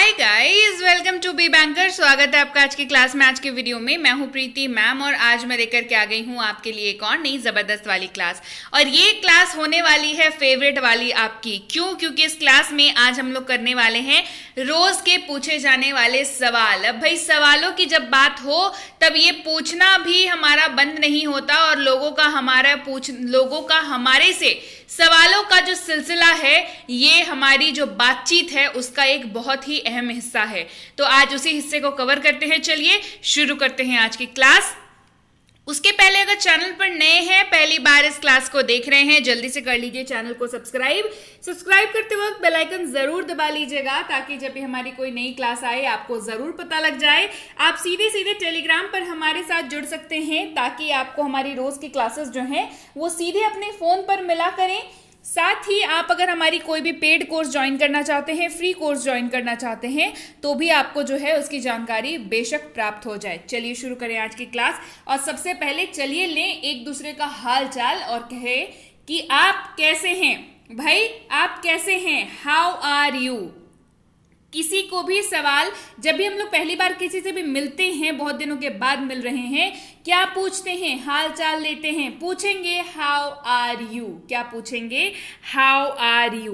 Hi guys, welcome to Be Banker. स्वागत है आपका आज की क्लास में। आज के वीडियो में मैं हूं प्रीति मैम और आज मैं लेकर के आ गई हूं आपके लिए एक और नई जबरदस्त वाली क्लास। और ये क्लास होने वाली है फेवरेट वाली आपकी। क्यों? क्योंकि इस क्लास में आज हम लोग करने वाले हैं रोज के पूछे जाने वाले सवाल। अब भाई सवालों की जब बात हो तब ये पूछना भी हमारा बंद नहीं होता और लोगों का हमारे से सवालों का जो सिलसिला है ये हमारी जो बातचीत है उसका एक बहुत ही अहम हिस्सा है। तो आज उसी हिस्से को कवर करते हैं। चलिए शुरू करते हैं आज की क्लास। उसके पहले अगर चैनल पर नए हैं, पहली बार इस क्लास को देख रहे हैं, जल्दी से कर लीजिए चैनल को सब्सक्राइब करते वक्त बेल आइकन जरूर दबा लीजिएगा ताकि जब भी हमारी कोई नई क्लास आए आपको जरूर पता लग जाए। आप सीधे सीधे टेलीग्राम पर हमारे साथ जुड़ सकते हैं ताकि आपको हमारी रोज की क्लासेस जो हैं वो सीधे अपने फोन पर मिला करें। साथ ही आप अगर हमारी कोई भी पेड कोर्स ज्वाइन करना चाहते हैं, फ्री कोर्स ज्वाइन करना चाहते हैं, तो भी आपको जो है उसकी जानकारी बेशक प्राप्त हो जाए। चलिए शुरू करें आज की क्लास। और सबसे पहले चलिए लें एक दूसरे का हाल चाल और कहे कि आप कैसे हैं। भाई आप कैसे हैं? How are you? किसी को भी सवाल, जब भी हम लोग पहली बार किसी से भी मिलते हैं, बहुत दिनों के बाद मिल रहे हैं, क्या पूछते हैं? हाल चाल लेते हैं। पूछेंगे हाउ आर यू। क्या पूछेंगे? How are you.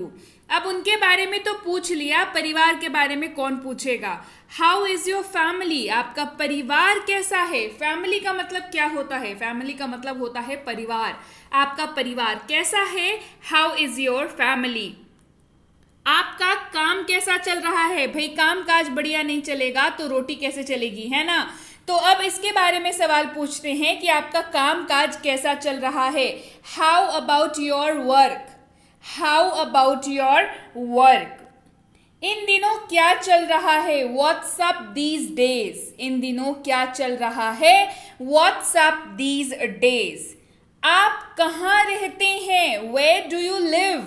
अब उनके बारे में तो पूछ लिया, परिवार के बारे में कौन पूछेगा? How is your family? आपका परिवार कैसा है? फैमिली का मतलब क्या होता है? फैमिली का मतलब होता है परिवार। आपका परिवार कैसा है? How is your family. आपका काम कैसा चल रहा है? भाई काम काज बढ़िया नहीं चलेगा तो रोटी कैसे चलेगी, है ना? तो अब इसके बारे में सवाल पूछते हैं कि आपका काम काज कैसा चल रहा है। How about your work? How about your work. इन दिनों क्या चल रहा है? What's up these days. इन दिनों क्या चल रहा है? What's up these days. आप कहाँ रहते हैं? Where do you live?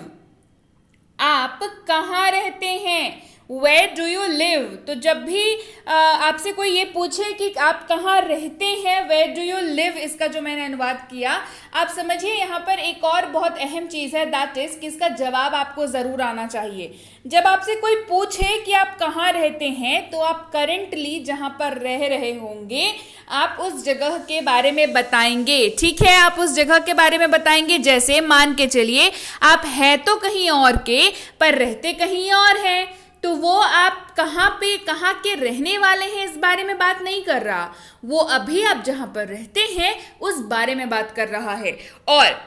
आप कहाँ रहते हैं? Where do you live? तो जब भी आपसे कोई ये पूछे कि आप कहाँ रहते हैं, Where do you live, इसका जो मैंने अनुवाद किया, आप समझिए यहाँ पर एक और बहुत अहम चीज़ है, दैट इज कि इसका जवाब आपको ज़रूर आना चाहिए। जब आपसे कोई पूछे कि आप कहाँ रहते हैं तो आप करेंटली जहाँ पर रह रहे होंगे आप उस जगह के बारे में बताएंगे। ठीक है, आप उस जगह के बारे में बताएंगे। जैसे मान के चलिए आप हैं तो कहीं और के पर रहते कहीं और हैं, तो वो आप कहाँ पे, कहाँ के रहने वाले हैं इस बारे में बात नहीं कर रहा, वो अभी आप जहां पर रहते हैं उस बारे में बात कर रहा है। और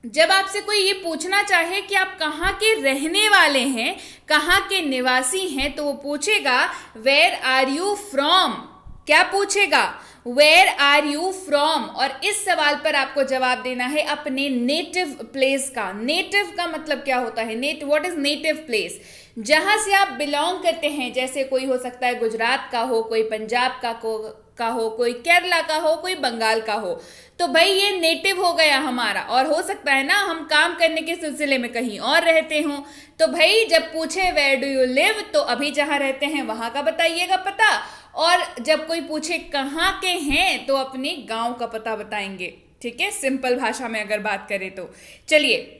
जब आपसे कोई ये पूछना चाहे कि आप कहाँ के रहने वाले हैं, कहाँ के निवासी हैं, तो वो पूछेगा वेयर आर यू फ्रॉम। क्या पूछेगा? Where are you from. और इस सवाल पर आपको जवाब देना है अपने नेटिव प्लेस का। नेटिव का मतलब क्या होता है? What is native place? जहां से आप बिलोंग करते हैं। जैसे कोई हो सकता है गुजरात का हो, कोई पंजाब का हो, कोई केरला का हो, कोई बंगाल का हो, तो भाई ये नेटिव हो गया हमारा। और हो सकता है ना हम काम करने के सिलसिले में कहीं और रहते हों, तो भाई जब पूछे वेयर डू यू लिव तो अभी जहां रहते हैं वहां का बताइएगा पता। और जब कोई पूछे कहाँ के हैं तो अपने गांव का पता बताएंगे। ठीक है, सिंपल भाषा में अगर बात करें तो। चलिए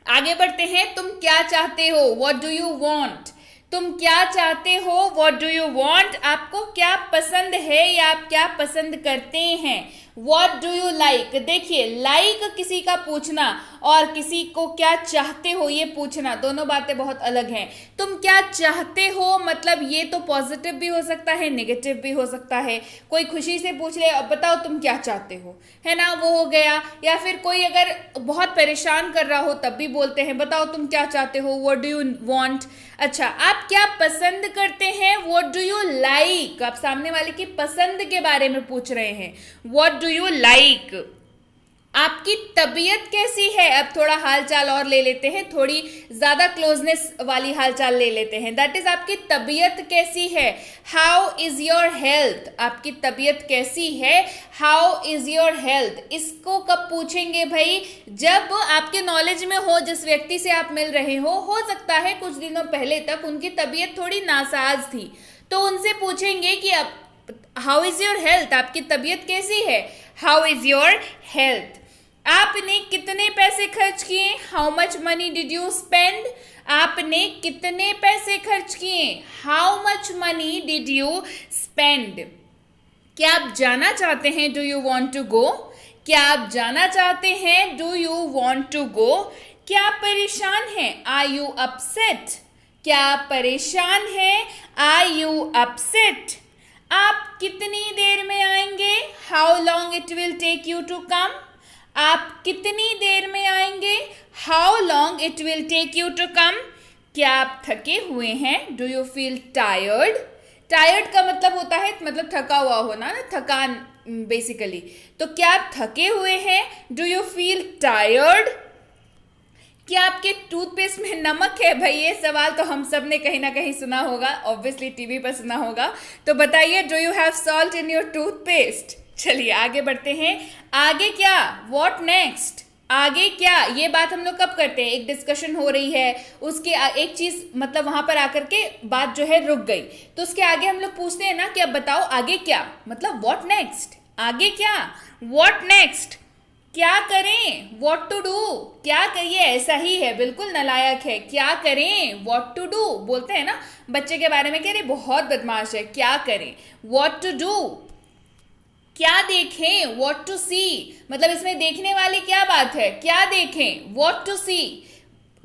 आगे बढ़ते हैं। तुम क्या चाहते हो? What do you want. तुम क्या चाहते हो? What do you want. आपको क्या पसंद है या आप क्या पसंद करते हैं? What do you like. देखिए लाइक किसी का पूछना और किसी को क्या चाहते हो ये पूछना, दोनों बातें बहुत अलग हैं। तुम क्या चाहते हो मतलब ये तो पॉजिटिव भी हो सकता है, नेगेटिव भी हो सकता है। कोई खुशी से पूछ ले अब बताओ तुम क्या चाहते हो, है ना, वो हो गया। या फिर कोई अगर बहुत परेशान कर रहा हो तब भी बोलते हैं बताओ तुम क्या चाहते हो, व्हाट डू यू वांट। अच्छा, आप क्या पसंद करते हैं? What do you like. आप सामने वाले की पसंद के बारे में पूछ रहे हैं, व्हाट डू यू लाइक। आपकी तबीयत कैसी है? अब थोड़ा हालचाल और ले लेते हैं, थोड़ी ज्यादा क्लोजनेस वाली हालचाल ले लेते हैं। दैट इज आपकी तबीयत कैसी है? How is your health. आपकी तबीयत कैसी है? How is your health. इसको कब पूछेंगे भाई? जब आपके नॉलेज में हो, जिस व्यक्ति से आप मिल रहे हो सकता है कुछ दिनों पहले तक उनकी तबीयत थोड़ी नासाज थी, तो उनसे पूछेंगे कि अब हाउ इज योर हेल्थ। आपकी तबीयत कैसी है? How is your health. आपने कितने पैसे खर्च किए? How much money did you spend. आपने कितने पैसे खर्च किए? How much money did you spend? क्या आप जाना चाहते हैं? Do you want to go? क्या आप जाना चाहते हैं? Do you want to go? क्या आप परेशान हैं? Are you upset? क्या आप परेशान हैं? Are you upset? आप कितनी देर में आएंगे? How long it will take you to come? आप कितनी देर में आएंगे? How long it will take you to come? क्या आप थके हुए हैं? Do you feel tired? Tired का मतलब होता है मतलब थका हुआ होना ना, थकान बेसिकली। तो क्या आप थके हुए हैं? Do you feel tired? क्या आपके टूथपेस्ट में नमक है? भाई ये सवाल तो हम सब ने कहीं ना कहीं सुना होगा, ऑब्वियसली टीवी पर सुना होगा। तो बताइए, do you have salt in your toothpaste? चलिए आगे बढ़ते हैं। आगे क्या? What next? आगे क्या? ये बात हम लोग कब करते हैं? एक डिस्कशन हो रही है, उसके एक चीज मतलब वहां पर आकर के बात जो है रुक गई, तो उसके आगे हम लोग पूछते हैं ना कि अब बताओ आगे क्या, मतलब व्हाट नेक्स्ट? आगे क्या? What next? क्या करें? What to do? क्या करिए? ऐसा ही है, बिल्कुल नालायक है। क्या करें? व्हाट टू डू बोलते हैं ना बच्चे के बारे में, कह रहे बहुत बदमाश है। क्या करें? What to do? क्या देखें? वॉट टू सी, मतलब इसमें देखने वाली क्या बात है? क्या देखें? What to see.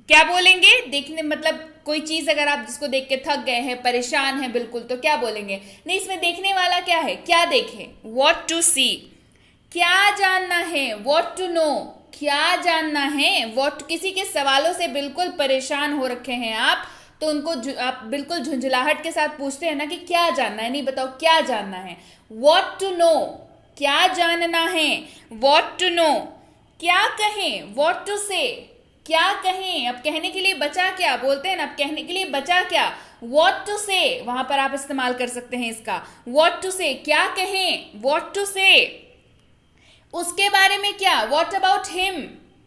क्या बोलेंगे? देखने मतलब कोई चीज अगर आप जिसको देख के थक गए हैं, परेशान हैं बिल्कुल, तो क्या बोलेंगे? नहीं, इसमें देखने वाला क्या है? क्या देखें? What to see. क्या जानना है? What to know. क्या जानना है? वॉट, किसी के सवालों से बिल्कुल परेशान हो रखे हैं आप, तो उनको आप बिल्कुल झुंझुलाहट के साथ पूछते हैं ना कि क्या जानना है, नहीं बताओ क्या जानना है। वॉट टू नो, क्या जानना है। What to know. क्या कहें? वॉट टू से। क्या कहें? अब कहने के लिए बचा क्या बोलते हैं ना, अब कहने के लिए बचा क्या? वॉट टू से, वहां पर आप इस्तेमाल कर सकते हैं इसका। वॉट टू से, क्या कहें? वॉट टू से। उसके बारे में क्या? वॉट अबाउट हिम,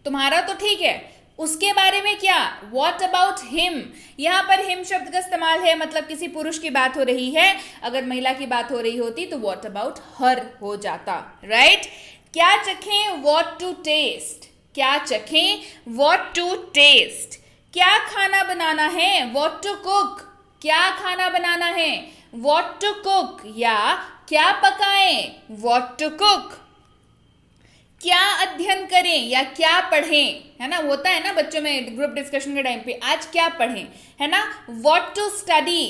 तुम्हारा तो ठीक है, उसके बारे में क्या? What about him. यहां पर हिम शब्द का इस्तेमाल है मतलब किसी पुरुष की बात हो रही है, अगर महिला की बात हो रही होती तो वॉट अबाउट हर हो जाता, राइट। क्या चखें? What to test. क्या चखें? What to test. क्या खाना बनाना है? What to cook. क्या खाना बनाना है? What to cook. या क्या पकाएं? What to cook. क्या अध्ययन करें या क्या पढ़ें, है ना, होता है ना बच्चों में ग्रुप डिस्कशन के टाइम पे, आज क्या पढ़ें, है ना। व्हाट टू स्टडी,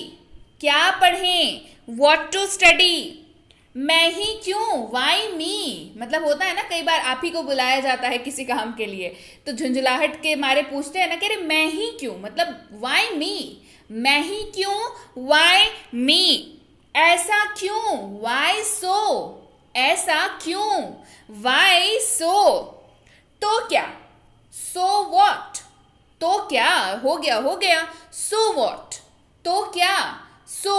क्या पढ़ें, व्हाट टू स्टडी। मैं ही क्यों, वाई मी, मतलब होता है ना कई बार आप ही को बुलाया जाता है किसी काम के लिए, तो झुंझुलाहट के मारे पूछते हैं ना कि अरे मैं ही क्यों, मतलब वाई मी, मैं ही क्यों, वाई मी। ऐसा क्यों, वाई सो, ऐसा क्यों, वाई सो। तो क्या, सो वॉट, तो क्या, हो गया हो गया, सो वॉट, तो क्या, सो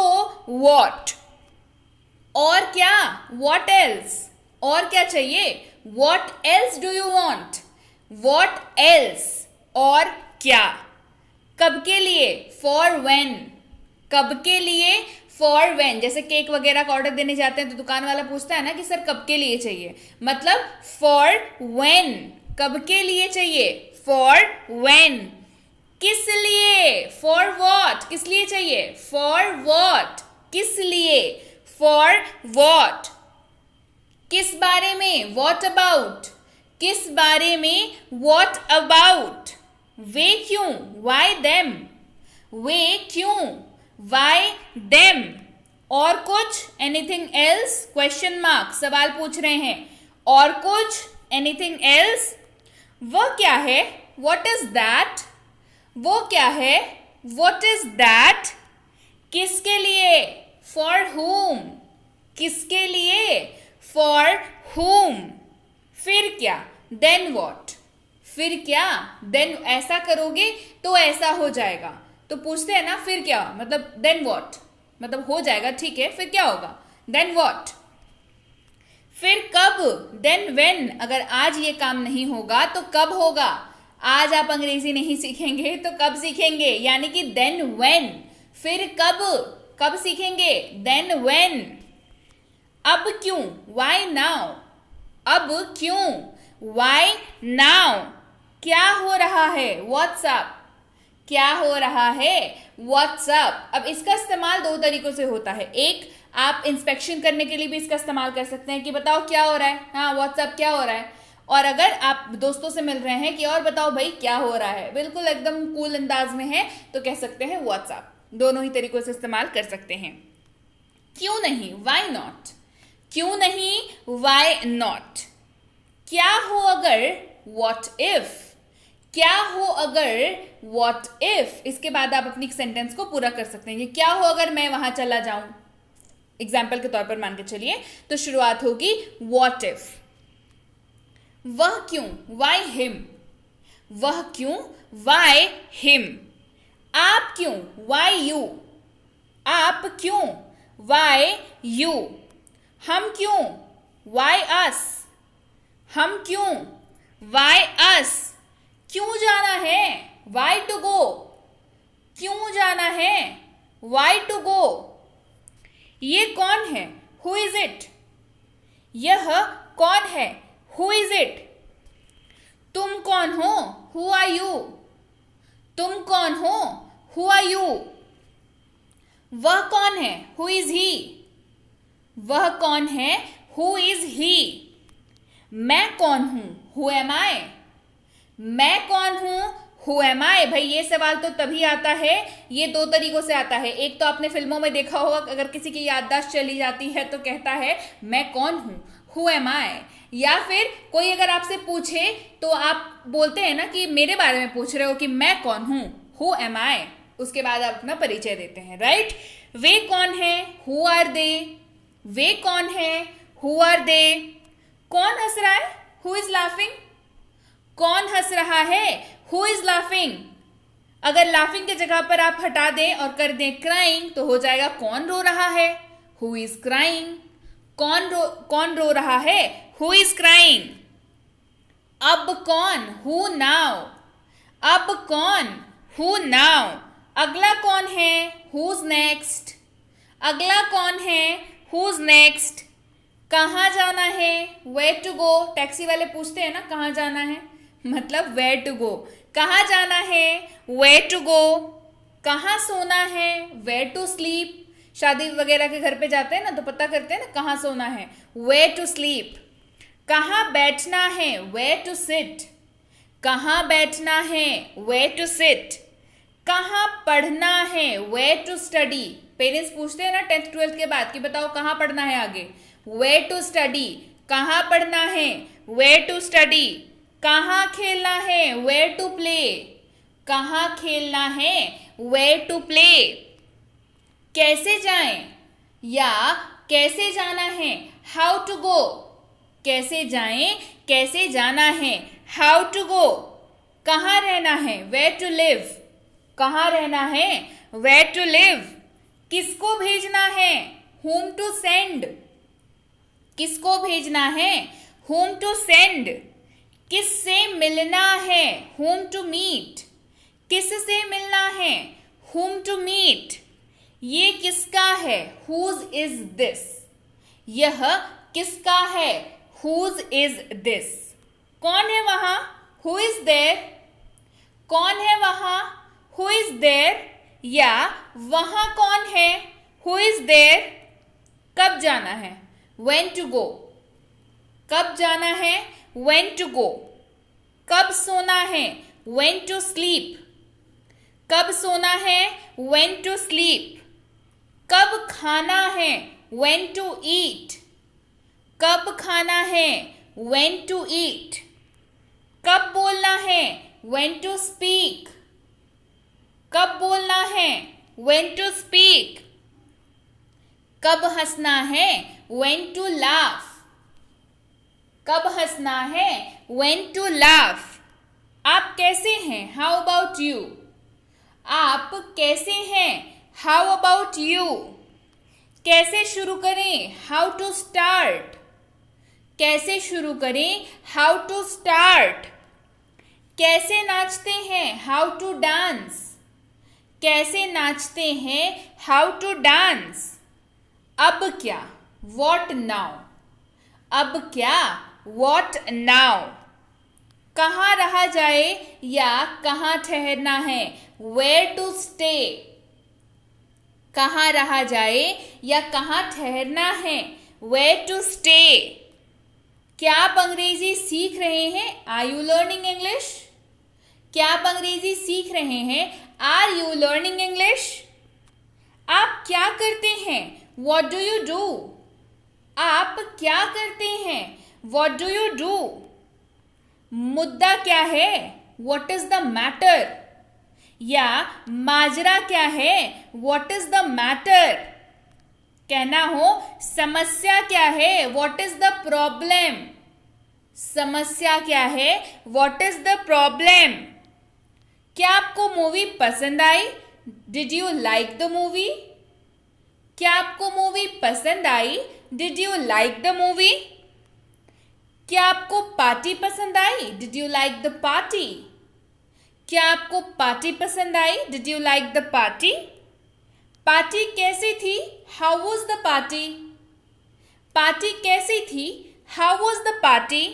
वॉट। और क्या, वॉट एल्स, और क्या चाहिए, what else do you want, what else, और क्या। कब के लिए, फॉर व्हेन, कब के लिए, फॉर व्हेन। जैसे केक वगैरह का ऑर्डर देने जाते हैं तो दुकान वाला पूछता है ना कि सर कब के लिए चाहिए, मतलब फॉर व्हेन, कब के लिए चाहिए, फॉर व्हेन। किस लिए, फॉर व्हाट, किस लिए चाहिए, फॉर व्हाट, किस लिए, फॉर व्हाट। किस बारे में, व्हाट अबाउट, किस बारे में, व्हाट अबाउट। वे क्यों, वाई देम, वे क्यों, वाई देम। और कुछ, एनीथिंग एल्स, क्वेश्चन मार्क, सवाल पूछ रहे हैं, और कुछ, एनीथिंग एल्स। वह क्या है, व्हाट इज दैट, वो क्या है, व्हाट इज दैट। किसके लिए, फॉर whom, किसके लिए, फॉर whom। फिर क्या, देन वॉट, फिर क्या, देन ऐसा करोगे तो ऐसा हो जाएगा, तो पूछते हैं ना फिर क्या, मतलब देन वॉट, मतलब हो जाएगा, ठीक है, फिर क्या होगा, देन वॉट। फिर कब, देन व्हेन, अगर आज ये काम नहीं होगा तो कब होगा। आज आप अंग्रेजी नहीं सीखेंगे तो कब सीखेंगे, यानी कि देन व्हेन। फिर कब, कब सीखेंगे, देन व्हेन। अब क्यों, वाई नाउ, अब क्यों, वाई नाउ। क्या हो रहा है, व्हाट्स अप, क्या हो रहा है, व्हाट्सअप। अब इसका इस्तेमाल दो तरीकों से होता है। एक, आप इंस्पेक्शन करने के लिए भी इसका इस्तेमाल कर सकते हैं कि बताओ क्या हो रहा है, हाँ व्हाट्सअप क्या हो रहा है। और अगर आप दोस्तों से मिल रहे हैं कि और बताओ भाई क्या हो रहा है, बिल्कुल एकदम कूल अंदाज में है, तो कह सकते हैं व्हाट्सअप। दोनों ही तरीकों से इस्तेमाल कर सकते हैं। क्यों नहीं, वाई नॉट। क्यों नहीं, वाई नॉट। क्या हो अगर, व्हाट इफ। क्या हो अगर, व्हाट इफ। इसके बाद आप अपनी सेंटेंस को पूरा कर सकते हैं कि क्या हो अगर मैं वहां चला जाऊं। एग्जाम्पल के तौर पर मान के चलिए, तो शुरुआत होगी व्हाट इफ। वह क्यों, वाई हिम। वह क्यों, वाई हिम। आप क्यों, वाई यू। आप क्यों, वाई यू। हम क्यों, वाई अस। हम क्यों, वाई अस। क्यों जाना है, वाई टू गो। क्यों जाना है, वाई टू गो। ये कौन है, हु इज इट। यह कौन है, हु इज इट। तुम कौन हो, हु आर यू। तुम कौन हो, हु आर यू। वह कौन है, हु इज ही। वह कौन है, हु इज ही। मैं कौन हूं, हु एम आई। मैं कौन हूं, हु एम आई। भाई ये सवाल तो तभी आता है, ये दो तरीकों से आता है। एक तो आपने फिल्मों में देखा होगा, अगर किसी की याददाश्त चली जाती है तो कहता है मैं कौन हूं, हु एम आई। या फिर कोई अगर आपसे पूछे तो आप बोलते हैं ना कि मेरे बारे में पूछ रहे हो कि मैं कौन हूं, हु एम आई। उसके बाद आप अपना परिचय देते हैं, राइट। वे कौन है, हु आर दे। वे कौन है, हु आर दे। कौन हंस रहा है, हु इज लाफिंग। कौन हंस रहा है, हु इज लाफिंग। अगर लाफिंग की जगह पर आप हटा दें और कर दें क्राइंग, तो हो जाएगा कौन रो रहा है, हु इज क्राइंग। कौन रो रहा है, हु इज क्राइंग। अब कौन, हु नाउ। अब कौन, हु नाउ। अगला कौन है, हुज नेक्स्ट। अगला कौन है, हुज नेक्स्ट। कहाँ जाना है, वेयर टू गो। टैक्सी वाले पूछते हैं ना कहाँ जाना है, मतलब वेयर टू गो। कहाँ जाना है, वेयर टू गो। कहाँ सोना है, वेयर टू स्लीप। शादी वगैरह के घर पे जाते हैं ना तो पता करते हैं ना कहाँ सोना है, वेयर टू स्लीप। कहाँ बैठना है, वेयर टू सिट। कहाँ बैठना है, वेयर टू सिट। कहाँ पढ़ना है, वेयर टू स्टडी। पेरेंट्स पूछते हैं ना 10th 12th के बाद कि बताओ कहाँ पढ़ना है आगे, वेयर टू स्टडी। कहाँ पढ़ना है, वेयर टू स्टडी। कहाँ खेलना है, वेयर टू प्ले। कहाँ खेलना है, वेयर टू प्ले। कैसे जाएं या कैसे जाना है, हाउ टू गो। कैसे जाएं, कैसे जाना है, हाउ टू गो। कहाँ रहना है, वेयर टू लिव। कहाँ रहना है, वेयर टू लिव। किसको भेजना है, whom टू सेंड। किसको भेजना है, whom टू सेंड। किससे मिलना है, whom टू मीट। किससे मिलना है, whom टू मीट। ये किसका है, whose is this। यह किसका है, whose is this। कौन है वहां, who is there। कौन है वहां, who is there। या वहां कौन है, who is there। कब जाना है, when to go। कब जाना है, when to go। कब सोना है, when to sleep। कब सोना है, when to sleep। कब खाना है, when to eat। कब खाना है, when to eat। कब बोलना है, when to speak। कब बोलना है, when to speak। कब हंसना है, when to laugh। कब हंसना है, when to laugh। आप कैसे हैं, how about you। आप कैसे हैं, how about you। कैसे शुरू करें, how to start। कैसे शुरू करें, how to start। कैसे नाचते हैं, how to dance। कैसे नाचते हैं, how to dance। अब क्या, what now। अब क्या, what now। कहाँ रहा जाए या कहाँ ठहरना है, वेयर टू स्टे, कहाँ रहा जाए या कहाँ ठहरना है, वेयर टू स्टे। क्या आप अंग्रेजी सीख रहे हैं? Are you learning English? क्या आप अंग्रेजी सीख रहे हैं? Are you learning English? आप क्या करते हैं? What do you do? आप क्या करते हैं? What do you do? मुद्दा क्या है? What is the matter? या माजरा क्या है? What is the matter? कहना हो समस्या क्या है? What is the problem? समस्या क्या है? What is the problem? क्या आपको मूवी पसंद आई? Did you like the movie? क्या आपको मूवी पसंद आई? Did you like the movie? क्या आपको पार्टी पसंद आई? Did you like the party? क्या आपको पार्टी पसंद आई? Did you like the party? Party कैसी थी? How was the party? Party कैसी थी? How was the party?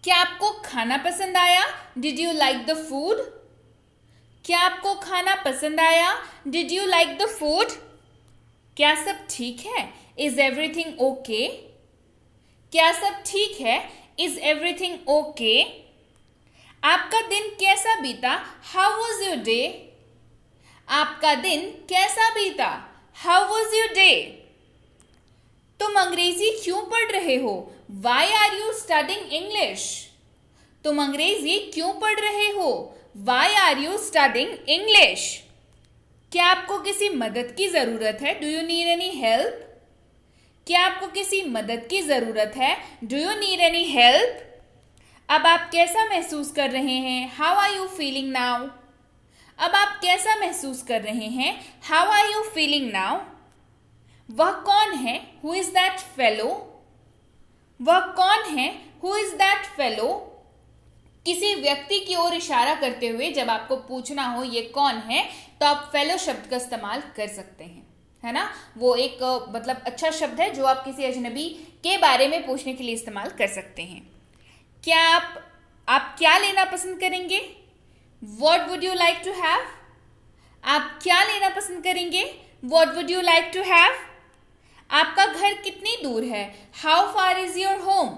क्या आपको खाना पसंद आया? Did you like the food? क्या आपको खाना पसंद आया? Did you like the food? क्या सब ठीक है? Is everything okay? क्या सब ठीक है? Is everything okay? आपका दिन कैसा बीता? How was your day? आपका दिन कैसा बीता? How was your day? तुम अंग्रेजी क्यों पढ़ रहे हो? Why are you studying English? तुम अंग्रेजी क्यों पढ़ रहे हो? Why are you studying English? क्या आपको किसी मदद की जरूरत है? Do you need any help? क्या आपको किसी मदद की जरूरत है? Do you need any help? अब आप कैसा महसूस कर रहे हैं? How are you feeling now? अब आप कैसा महसूस कर रहे हैं? How are you feeling now? वह कौन है? Who is that fellow? वह कौन है? Who is that fellow? किसी व्यक्ति की ओर इशारा करते हुए जब आपको पूछना हो ये कौन है, तो आप फेलो शब्द का इस्तेमाल कर सकते हैं, है ना। वो एक मतलब अच्छा शब्द है जो आप किसी अजनबी के बारे में पूछने के लिए इस्तेमाल कर सकते हैं। क्या आप क्या लेना पसंद करेंगे? What would you like to have? आप क्या लेना पसंद करेंगे? What would you like to have? आपका घर कितनी दूर है? How far is your home?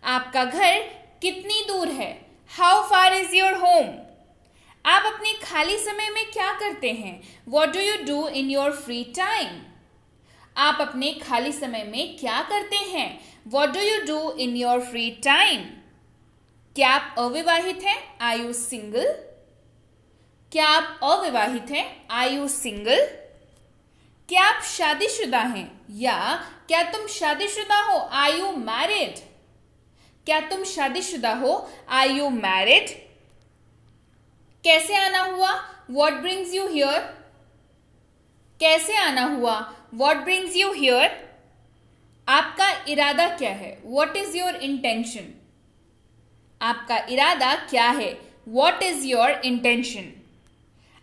आपका घर कितनी दूर है? How far is your home? आप अपने खाली समय में क्या करते हैं? What do you do in your free time? आप अपने खाली समय में क्या करते हैं? What do you do in your free time? क्या आप अविवाहित हैं? Are you single? क्या आप अविवाहित हैं? Are you single? क्या आप शादीशुदा हैं? या क्या तुम शादीशुदा हो? Are you married? क्या तुम शादीशुदा हो? Are you married? कैसे आना हुआ? What brings you here? कैसे आना हुआ? What brings you here? आपका इरादा क्या है? What is your intention? आपका इरादा क्या है? What is your intention?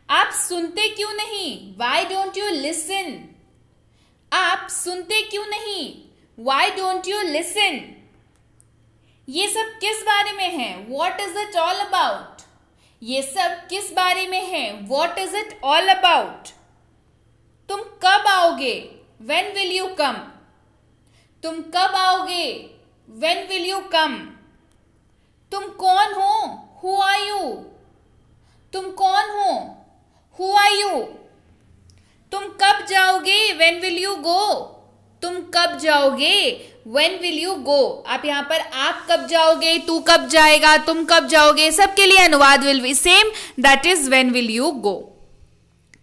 आप सुनते क्यों नहीं? Why don't you listen? आप सुनते क्यों नहीं? Why don't you listen? ये सब किस बारे में है? What is it all about? ये सब किस बारे में है? What is it all about? तुम कब आओगे? When will you come? तुम कब आओगे? When will you come? तुम कौन हो? Who are you? तुम कौन हो? Who are you? तुम कब जाओगे? When will you go? तुम कब जाओगे? When will you go? आप यहाँ पर आप कब जाओगे, तू कब जाएगा, तुम कब जाओगे, सबके लिए अनुवाद will be same, that is when will you go.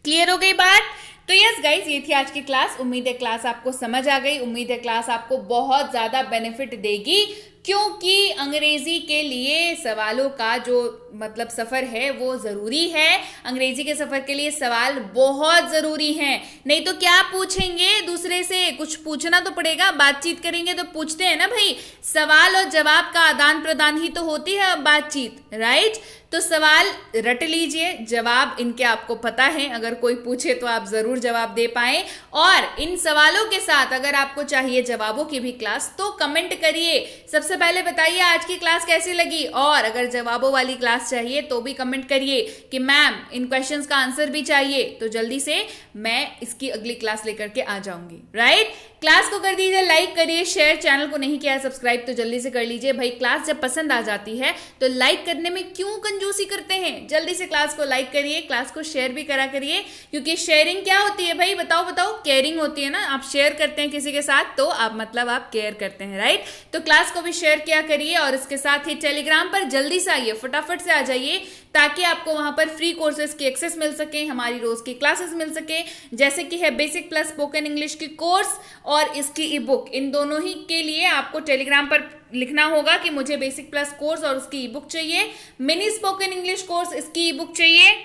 Clear हो गई बात? तो यस गाइज, ये थी आज की क्लास। उम्मीद है क्लास आपको समझ आ गई। उम्मीद है क्लास आपको बहुत ज़्यादा बेनिफिट देगी, क्योंकि अंग्रेजी के लिए सवालों का जो मतलब सफ़र है वो ज़रूरी है। अंग्रेजी के सफ़र के लिए सवाल बहुत ज़रूरी हैं, नहीं तो क्या पूछेंगे दूसरे से, कुछ पूछना तो पड़ेगा। बातचीत करेंगे तो पूछते हैं ना भाई, सवाल और जवाब का आदान प्रदान ही तो होती है बातचीत, राइट। तो सवाल रट लीजिए, जवाब इनके आपको पता है, अगर कोई पूछे तो आप ज़रूर जवाब दे पाएँ। और इन सवालों के साथ अगर आपको चाहिए जवाबों की भी क्लास तो कमेंट करिए। सबसे सबसे पहले बताइए आज की क्लास कैसी लगी, और अगर जवाबों वाली क्लास चाहिए तो भी कमेंट करिए कि मैम इन क्वेश्चंस का आंसर भी चाहिए, तो जल्दी से मैं इसकी अगली क्लास लेकर के आ जाऊंगी। राइट, क्लास को कर दीजिए लाइक, करिए शेयर, चैनल को नहीं किया है सब्सक्राइब तो जल्दी से कर लीजिए। भाई क्लास जब पसंद आ जाती है तो लाइक करने में क्यों कंजूसी करते हैं, जल्दी से क्लास को लाइक करिए, क्लास को शेयर भी करा करिए, क्योंकि शेयरिंग क्या होती है भाई, बताओ बताओ, केयरिंग होती है ना। आप शेयर करते हैं किसी के साथ तो आप मतलब आप केयर करते हैं। राइट, तो क्लास को भी शेयर किया करिए, और इसके साथ ही टेलीग्राम पर जल्दी से आइए, फटाफट से आ जाइए, ताकि आपको वहां पर फ्री कोर्सेज की एक्सेस मिल सके, हमारी रोज की क्लासेस मिल सके, जैसे कि है बेसिक प्लस स्पोकन इंग्लिश की कोर्स और इसकी ई बुक। इन दोनों ही के लिए आपको टेलीग्राम पर लिखना होगा कि मुझे बेसिक प्लस कोर्स और उसकी ई बुक चाहिए, मिनी स्पोकन इंग्लिश कोर्स इसकी ई बुक चाहिए।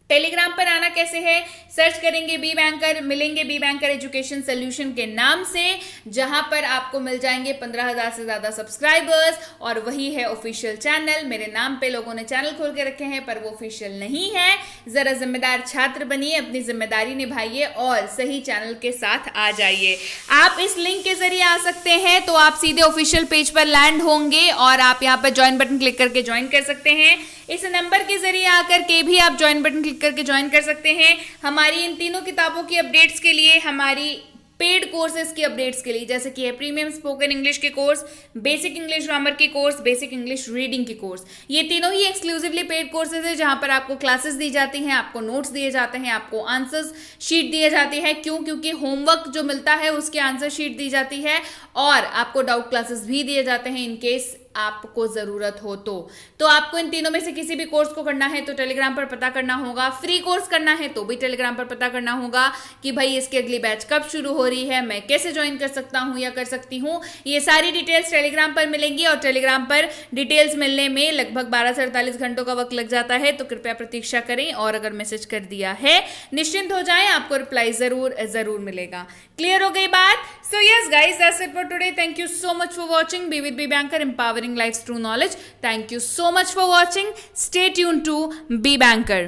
टेलीग्राम पर आना कैसे है, सर्च करेंगे बी बैंकर, मिलेंगे बी बैंकर एजुकेशन सोल्यूशन के नाम से, जहां पर आपको मिल जाएंगे 15,000 से ज्यादा सब्सक्राइबर्स, और वही है ऑफिशियल चैनल। मेरे नाम पे लोगों ने चैनल खोल के रखे हैं पर वो ऑफिशियल नहीं है। जरा जिम्मेदार छात्र बनिए, अपनी जिम्मेदारी निभाइए और सही चैनल के साथ आ जाइए। आप इस लिंक के जरिए आ सकते हैं तो आप सीधे ऑफिशियल पेज पर लैंड होंगे और आप यहाँ पर ज्वाइन बटन क्लिक करके ज्वाइन कर सकते हैं। इस नंबर के जरिए आकर के भी आप ज्वाइन बटन क्लिक करके ज्वाइन कर सकते हैं। हमारी इन तीनों किताबों की अपडेट्स के लिए, हमारी पेड कोर्सेज की अपडेट्स के लिए, जैसे कि है प्रीमियम स्पोकन इंग्लिश के कोर्स, बेसिक इंग्लिश ग्रामर की कोर्स, बेसिक इंग्लिश रीडिंग की कोर्स, ये तीनों ही एक्सक्लूसिवली पेड कोर्सेज है, जहां पर आपको क्लासेस दी जाती हैं, आपको नोट्स दिए जाते हैं, आपको आंसर्स शीट दिए जाती है। क्यों? क्योंकि होमवर्क जो मिलता है उसकी आंसर शीट दी जाती है, और आपको डाउट क्लासेस भी दिए जाते हैं इन केस आपको जरूरत हो तो आपको इन तीनों में से किसी भी कोर्स को करना है तो टेलीग्राम पर पता करना होगा। फ्री कोर्स करना है तो भी टेलीग्राम पर पता करना होगा कि भाई इसकी अगली बैच कब शुरू हो रही है, मैं कैसे ज्वाइन कर सकता हूं या कर सकती हूं। ये सारी डिटेल्स टेलीग्राम पर मिलेंगी, और टेलीग्राम पर डिटेल्स मिलने में लगभग 12 से 48 घंटों का वक्त लग जाता है, तो कृपया प्रतीक्षा करें, और अगर मैसेज कर दिया है निश्चिंत हो जाएं, आपको रिप्लाई जरूर मिलेगा। क्लियर हो गई बात? So yes guys, that's it for today. Thank you so much for watching. Be with Be Banker, empowering lives through knowledge. Thank you so much for watching. Stay tuned to Be Banker.